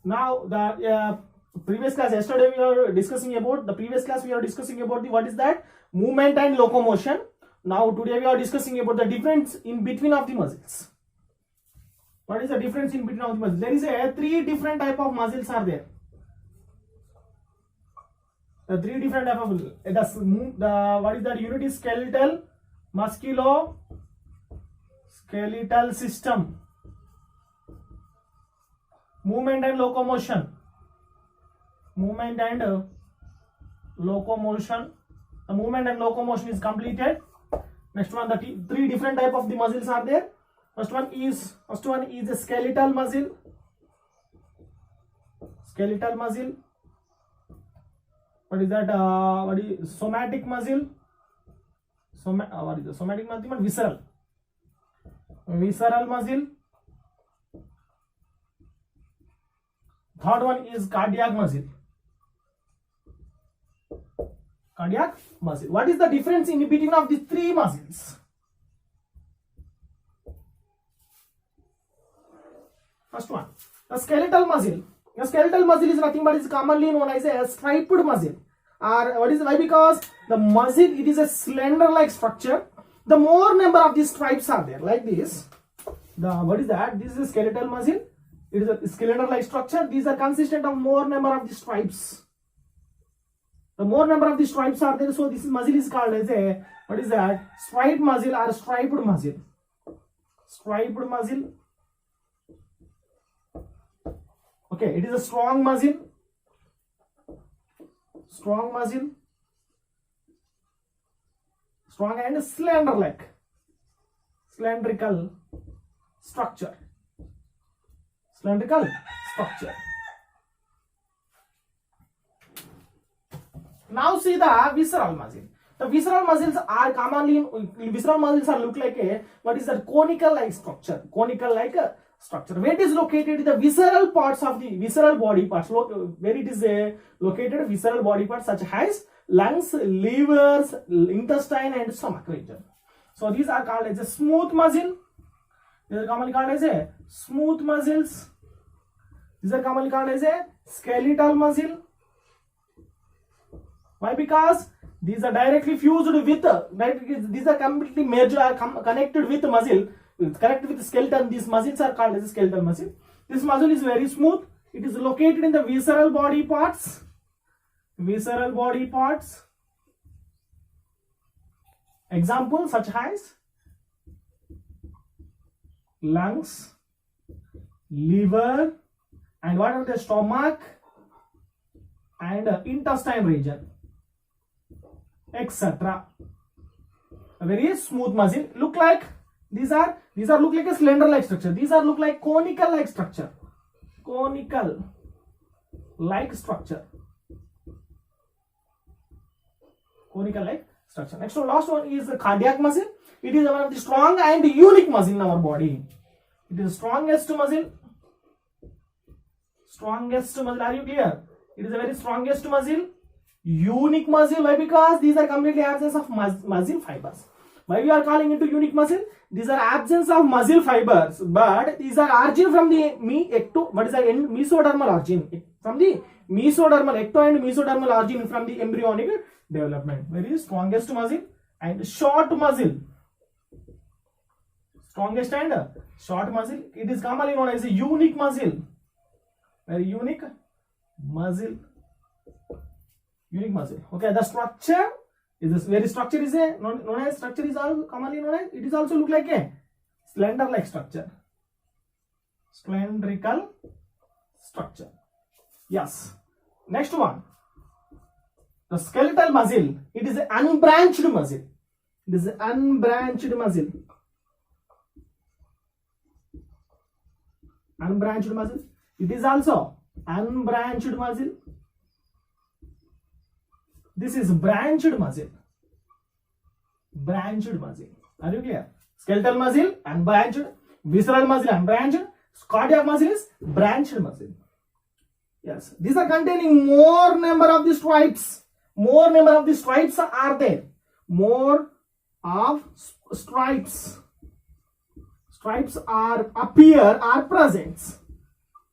Now the previous class, yesterday we are discussing about the previous class we are discussing about the what is that movement and locomotion. Now today we are discussing about the difference in between of the muscles. What is the difference in between of the muscles? There is a three different type of muscles are there. The three different type of the what is that unit is skeletal, musculoskeletal system, movement and locomotion. Movement and locomotion. The movement and locomotion is completed. Next one, the three different type of the muscles are there. First one is a skeletal muscle. Skeletal muscle. What is that? What is somatic muscle? What is the somatic muscle? Visceral. Visceral muscle. Third one is cardiac muscle. Cardiac muscle. What is the difference in between of these three muscles? First one, the skeletal muscle. The skeletal muscle is nothing but is commonly known as a striped muscle. Or what is why? Because the muscle, it is a slender-like structure. The more number of these stripes are there, like this. What is that? This is a skeletal muscle. It is a slender-like structure. These are consistent of more number of the stripes. The more number of the stripes are there, so this muscle is called as a what is that? Striped muscle or striped muscle. Striped muscle. Okay, it is a strong muscle. Strong muscle. Strong and slender-like. Cylindrical structure. Cylindrical structure. Now see the visceral muscle. The visceral muscles are commonly look like a what is that conical like structure. Conical like a structure. Where it is located, the visceral parts of the visceral body parts. Where it is located, visceral body parts such as lungs, livers, intestine, and stomach region. So these are called as a smooth muscle. These are commonly called as a smooth muscles. These are commonly called as a skeletal muscle. Why? Because these are directly fused with these are completely merged or connected with muscle, connected with the skeleton. These muscles are called as a skeletal muscle. This muscle is very smooth. It is located in the visceral body parts. Visceral body parts. Example such as lungs, liver, and what are the stomach and intestine region, etc. A very smooth muscle. Look like these are look like a slender like structure. These are look like conical like structure. Conical like structure. Conical like structure. Next one, last one is the cardiac muscle. It is one of the strong and unique muscle in our body. It is the strongest muscle. Strongest muscle. Are you clear? It is a very strongest muscle. Unique muscle. Why? Because these are completely absence of muscle fibers. Why we are calling it to unique muscle? These are absence of muscle fibers, but these are origin from the mesodermal origin. From the mesodermal, ecto and mesodermal origin from the embryonic development. Very strongest muscle and short muscle. Strongest and short muscle. It is commonly known as a unique muscle. Very unique muscle. Unique muscle. Okay, the structure is this very structure is a known as structure is also commonly known as it is also look like a slender like structure. Cylindrical structure. Yes. Next one. The skeletal muscle. It is an unbranched muscle. It is an unbranched muscle. Unbranched muscle. It is also unbranched muscle. This is branched muscle. Branched muscle. Are you clear? Skeletal muscle unbranched, visceral muscle unbranched, cardiac muscle is branched muscle. Yes, these are containing more number of the stripes. More number of the stripes are there. More of stripes. Stripes are present.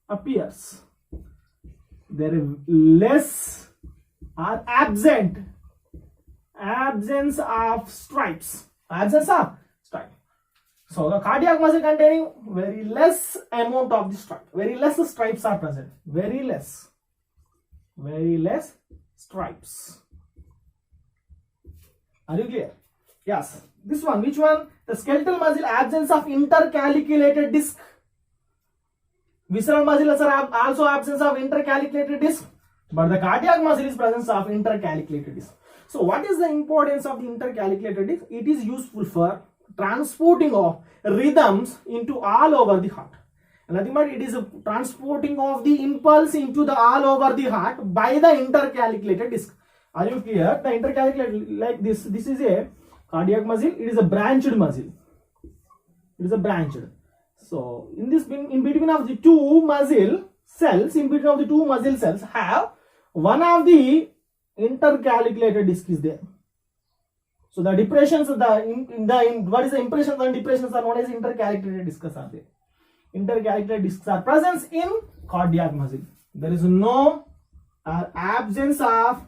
Appears. There is less or absence of stripes. Absence of stripe. So the cardiac muscle containing very less amount of the stripe. Very less stripes are present. Very less stripes. Are you clear? Yes. This one, which one? The skeletal muscle, absence of intercalculated disc. Visceral muscles are also absence of intercalculated disc, but the cardiac muscle is presence of intercalculated disc. So what is the importance of the intercalculated disc? It is useful for transporting of rhythms into all over the heart. Nothing but it is a transporting of the impulse into the all over the heart by the intercalculated disc. Are you clear? The intercalculated, like this is a cardiac muscle. It is a branched muscle. It is a branched. So in between of the two muscle cells, have one of the intercalculated disc is there. So the depressions, what is the impressions and depressions are known as intercalculated discs are there. Intercalculated discs are present in cardiac muscle. There is no absence of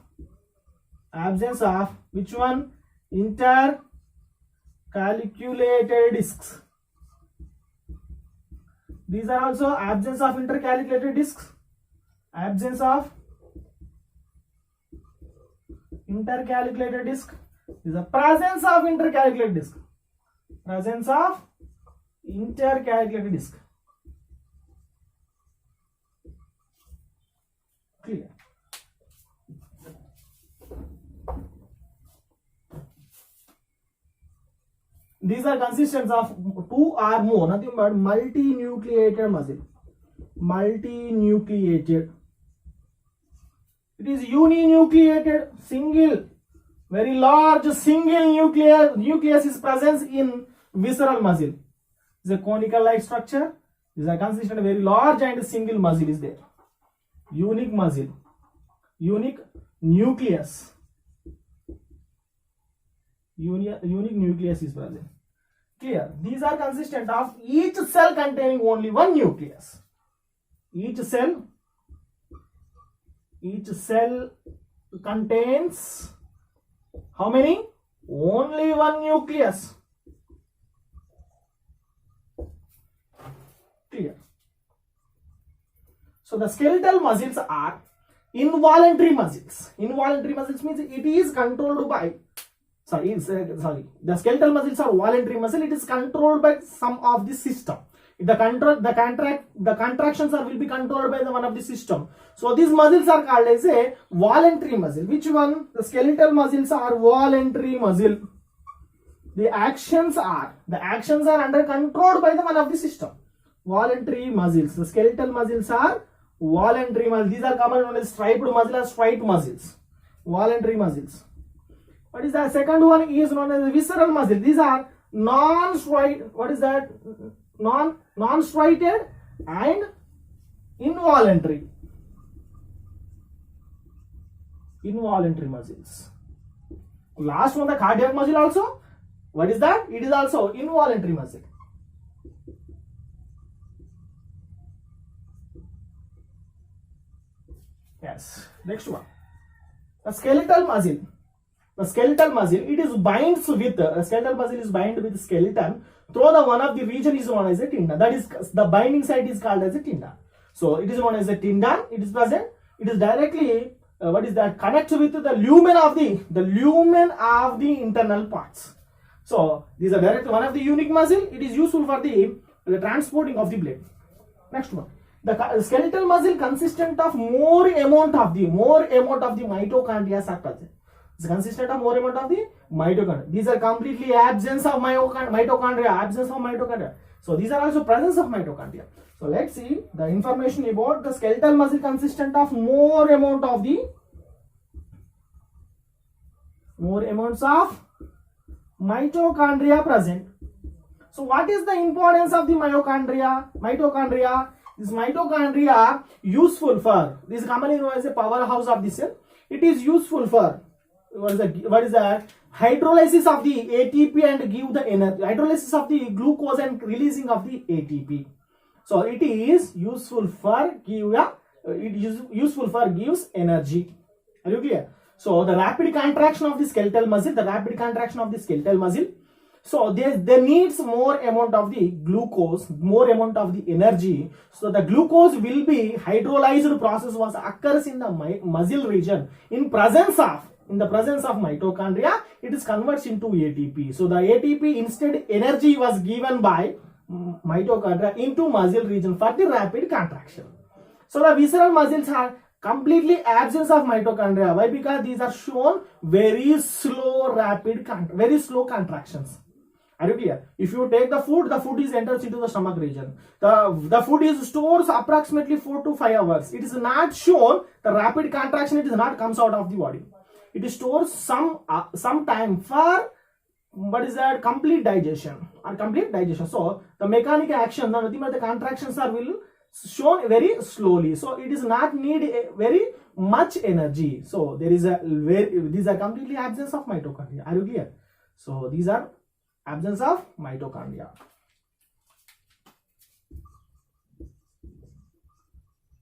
which one? Intercalculated discs. These are also absence of intercalculated discs. Absence of intercalculated disc. Is the presence of intercalculated disc. Presence of intercalculated disc. Clear. These are consistence of two or more, nothing but multinucleated muscle. Multinucleated. It is uninucleated, single, very large single nucleus is present in visceral muscle. It is a conical like structure. These are consistent of very large and single muscle is there. Unique muscle. Unique nucleus. Unique nucleus is present. Clear? These are consistent of each cell containing only one nucleus. Each cell contains how many? Only one nucleus. Clear? So the skeletal muscles are involuntary muscles. Involuntary muscles means it is controlled by the skeletal muscles are voluntary muscle. It is controlled by some of the system. The contractions will be controlled by the one of the system. So these muscles are called as a voluntary muscle. Which one? The skeletal muscles are voluntary muscle. The actions are under controlled by the one of the system. Voluntary muscles. The skeletal muscles are voluntary muscles. These are commonly known as striped muscle or striped muscles. Voluntary muscles. What is that? Second one is known as visceral muscle. These are non-striated. What is that? Non-striated and involuntary. Involuntary muscles. Last one, the cardiac muscle also. What is that? It is also involuntary muscle. Yes. Next one. The skeletal muscle. The skeletal muscle, it is binds with skeletal muscle is bind with skeleton through the one of the region is known as a tendon. That is the binding site is called as a tendon. So it is known as a tendon. It is present. It is directly what is that? Connects with the lumen of the internal parts. So these are directly one of the unique muscle. It is useful for the transporting of the blood. Next one. The skeletal muscle consistent of more amount of the mitochondria are present. It's consistent of more amount of the mitochondria. These are completely absence of mitochondria. So these are also presence of mitochondria. So let's see the information about the skeletal muscle consistent of more amounts of mitochondria present. So what is the importance of the mitochondria? This mitochondria useful for, this is commonly known as a powerhouse of the cell. It is useful for what is that? Hydrolysis of the ATP and give the energy. Hydrolysis of the glucose and releasing of the ATP. So it is useful for give a it is useful for gives energy. Are you clear? So the rapid contraction of the skeletal muscle, so there needs more amount of the glucose, more amount of the energy. So the glucose will be hydrolyzed process was occurs in the muscle region in the presence of mitochondria. It is converts into ATP. So the ATP instead energy was given by mitochondria into muscle region for the rapid contraction. So the visceral muscles are completely absence of mitochondria. Why? Because these are shown very slow contractions. Are you clear? If you take the food is enters into the stomach region. The food is stores approximately 4 to 5 hours. It is not shown the rapid contraction. It is not comes out of the body. It stores some time for complete digestion. So the mechanical action, the contractions are will shown very slowly. So it is not need very much energy. So there is these are completely absence of mitochondria. Are you clear? So these are absence of mitochondria.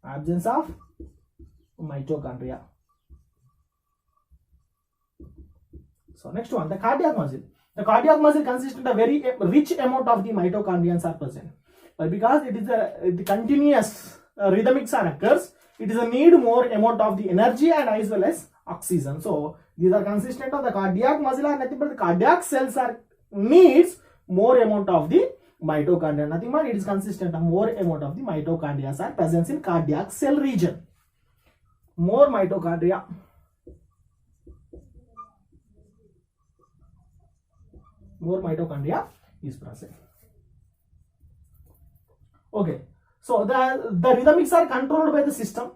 Absence of mitochondria. So next one, the cardiac muscle. The cardiac muscle consists of a very rich amount of the mitochondria are present. Because it is the continuous rhythmic occurs, it is a need more amount of the energy and as well as oxygen. So these are consistent of the cardiac muscle are nothing but the cardiac cells are needs more amount of the mitochondria. Nothing but it is consistent of more amount of the mitochondria are present in cardiac cell region. More mitochondria. More mitochondria is present. Okay, so the rhythmics are controlled by the system.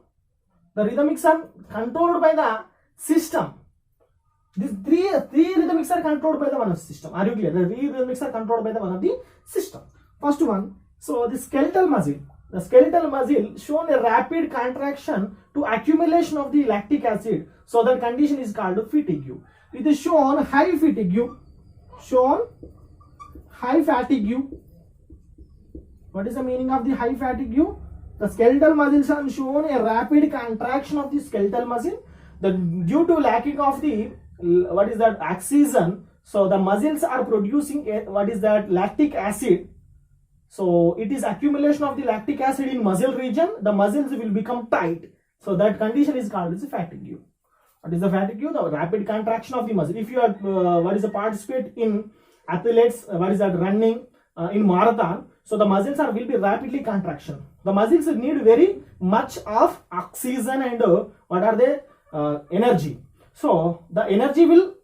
These three rhythmics are controlled by the one of the system. Are you clear? The three rhythmics are controlled by the one of the system. First one, so the skeletal muscle. The skeletal muscle shown a rapid contraction to accumulation of the lactic acid. So that condition is called fatigue. It is shown high fatigue. What is the meaning of the high fatigue? The skeletal muscles are shown a rapid contraction of the skeletal muscle. Due to lacking of the oxygen, so the muscles are producing lactic acid. So it is accumulation of the lactic acid in muscle region. The muscles will become tight. So that condition is called as fatigue. What is the fatigue? The rapid contraction of the muscle. If you are participate in athletes, running in marathon, so the muscles will be rapidly contraction. The muscles need very much of oxygen and energy. So the energy will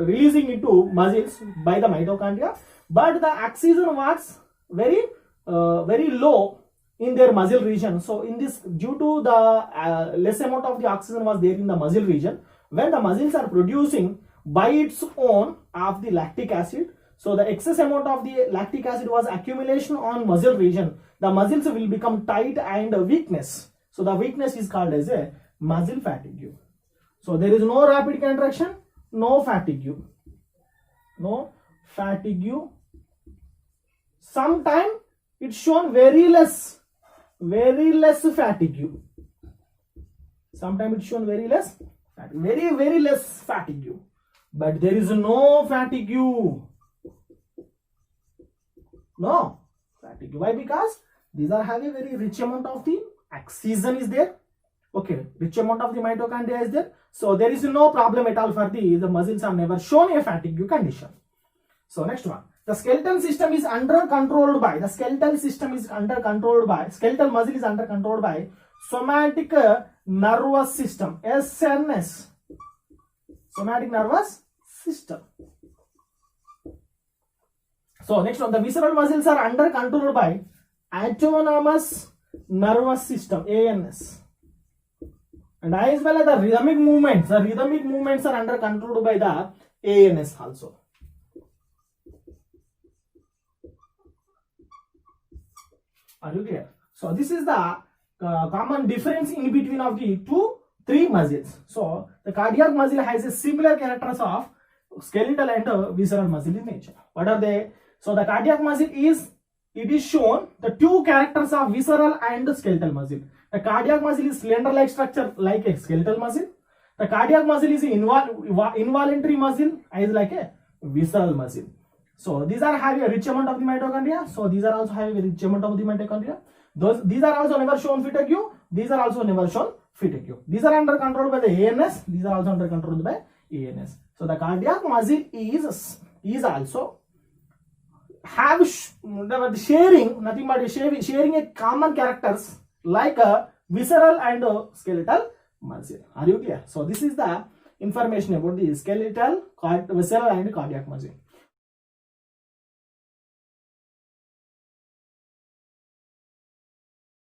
releasing into muscles by the mitochondria, but the oxygen was very low in their muscle region. So in this, due to the less amount of the oxygen was there in the muscle region, when the muscles are producing by its own of the lactic acid, so the excess amount of the lactic acid was accumulation on muscle region. The muscles will become tight and weakness. So the weakness is called as a muscle fatigue. So there is no rapid contraction, no fatigue. Sometime it's shown very less fatigue. Sometimes it's shown very less fatigue. But there is no fatigue. No fatigue. Why? Because these are having very rich amount of the oxygen is there. Okay, rich amount of the mitochondria is there. So there is no problem at all for the muscles are never shown a fatigue condition. So next one. The skeletal system is under controlled by, skeletal muscle is under controlled by somatic nervous system, SNS. Somatic nervous system. So next one, the visceral muscles are under controlled by autonomous nervous system, ANS. And as well as the rhythmic movements are under controlled by the ANS also. Are you clear? So this is the common difference in between of the three muscles. So the cardiac muscle has a similar characters of skeletal and visceral muscle in nature. What are they? So the cardiac muscle is it is shown the two characters of visceral and skeletal muscle. The cardiac muscle is slender-like structure like a skeletal muscle. The cardiac muscle is involuntary muscle is like a visceral muscle. So these are having a rich amount of the mitochondria. So these are also having a rich amount of the mitochondria. These are also never shown fatigue. These are also never shown fatigue. These are under control by the ANS. These are also under control by ANS. So the cardiac muscle is also have sharing nothing but sharing a common characters like a visceral and a skeletal muscle. Are you clear? So this is the information about the skeletal, visceral and cardiac muscle.